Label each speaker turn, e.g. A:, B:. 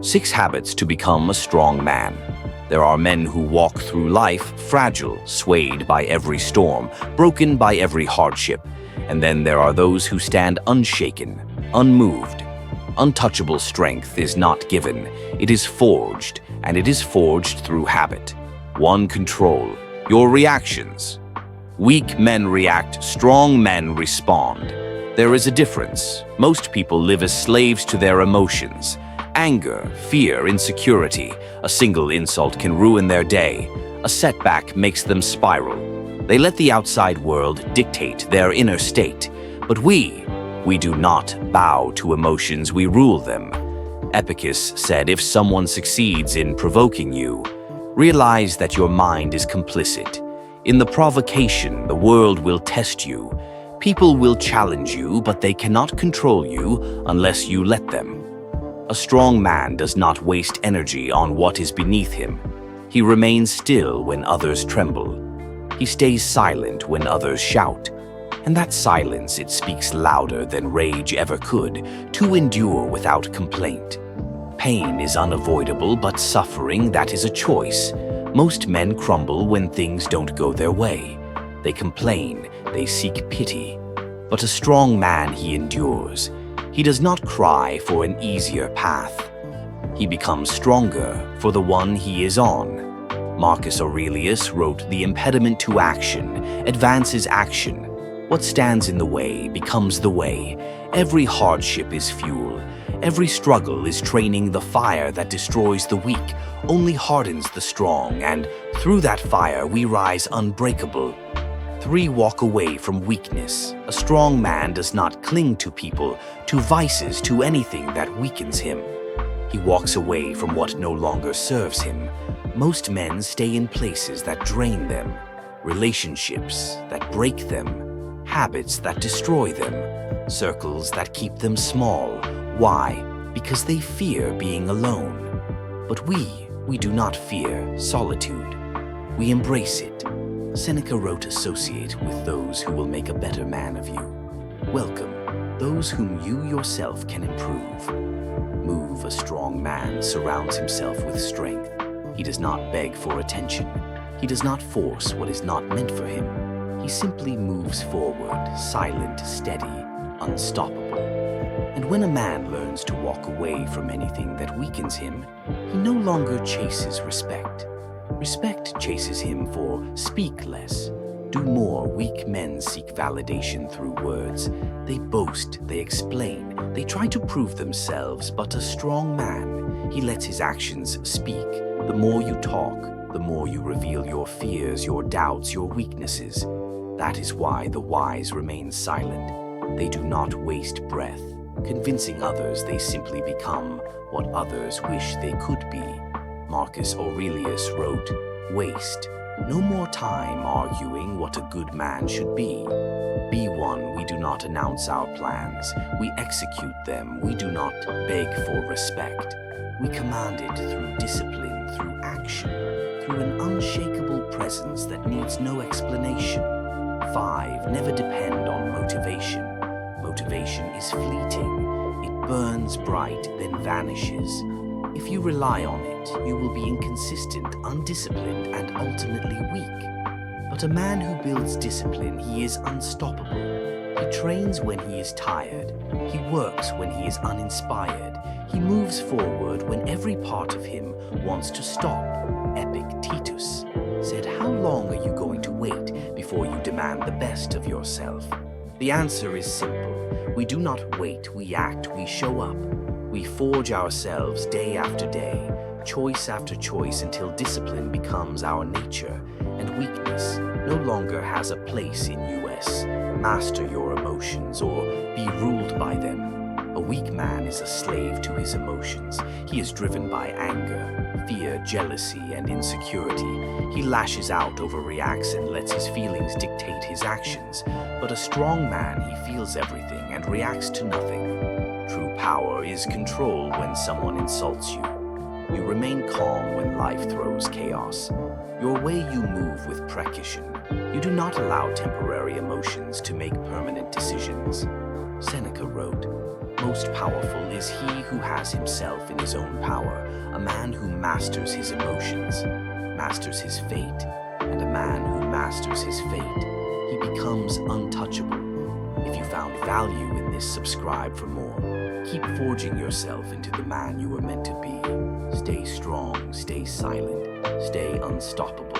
A: 6 Habits to Become a Strong Man. There are men who walk through life fragile, swayed by every storm, broken by every hardship. And then there are those who stand unshaken, unmoved. Untouchable strength is not given, it is forged, and it is forged through habit. 1. Control your reactions. Weak men react, strong men respond. There is a difference. Most people live as slaves to their emotions. Anger, fear, insecurity. A single insult can ruin their day. A setback makes them spiral. They let the outside world dictate their inner state. But we do not bow to emotions, we rule them. Epicus said, if someone succeeds in provoking you, realize that your mind is complicit. In the provocation, the world will test you. People will challenge you, but they cannot control you unless you let them. A strong man does not waste energy on what is beneath him. He remains still when others tremble. He stays silent when others shout. And that silence, it speaks louder than rage ever could, to endure without complaint. Pain is unavoidable, but suffering, that is a choice. Most men crumble when things don't go their way. They complain, they seek pity. But a strong man, he endures. He does not cry for an easier path. He becomes stronger for the one he is on. Marcus Aurelius wrote, "The impediment to action advances action. What stands in the way becomes the way. Every hardship is fuel. Every struggle is training. The fire that destroys the weak only hardens the strong, and through that fire we rise unbreakable." 3. Walk away from weakness. A strong man does not cling to people, to vices, to anything that weakens him. He walks away from what no longer serves him. Most men stay in places that drain them, relationships that break them, habits that destroy them, circles that keep them small. Why? Because they fear being alone. But we do not fear solitude. We embrace it. Seneca wrote, "Associate with those who will make a better man of you. Welcome those whom you yourself can improve." Move. A strong man surrounds himself with strength. He does not beg for attention. He does not force what is not meant for him. He simply moves forward, silent, steady, unstoppable. And when a man learns to walk away from anything that weakens him, he no longer chases respect. Respect chases him for speak less, do more. Weak men seek validation through words. They boast, they explain, they try to prove themselves, but a strong man, he lets his actions speak. The more you talk, the more you reveal your fears, your doubts, your weaknesses. That is why the wise remain silent. They do not waste breath. Convincing others, they simply become what others wish they could be. Marcus Aurelius wrote, "Waste no more time arguing what a good man should be. Be one. We do not announce our plans. We execute them. We do not beg for respect. We command it through discipline, through action, through an unshakable presence that needs no explanation." 5. Never depend on motivation. Motivation is fleeting. It burns bright, then vanishes. If you rely on it, you will be inconsistent, undisciplined, and ultimately weak. But a man who builds discipline, he is unstoppable. He trains when he is tired. He works when he is uninspired. He moves forward when every part of him wants to stop. Epictetus said, "How long are you going to wait before you demand the best of yourself?" The answer is simple. We do not wait, we act, we show up. We forge ourselves day after day, choice after choice, until discipline becomes our nature and weakness no longer has a place in us. Master your emotions or be ruled by them. A weak man is a slave to his emotions. He is driven by anger, fear, jealousy, and insecurity. He lashes out, overreacts, and lets his feelings dictate his actions. But a strong man, he feels everything and reacts to nothing. True power is control when someone insults you. You remain calm when life throws chaos. Your way you move with precision. You do not allow temporary emotions to make permanent decisions. Seneca wrote, Most powerful is he who has himself in his own power, a man who masters his emotions, masters his fate, and a man who masters his fate, he becomes untouchable. If you found value in this, subscribe for more. Keep forging yourself into the man you were meant to be. Stay strong, stay silent, stay unstoppable.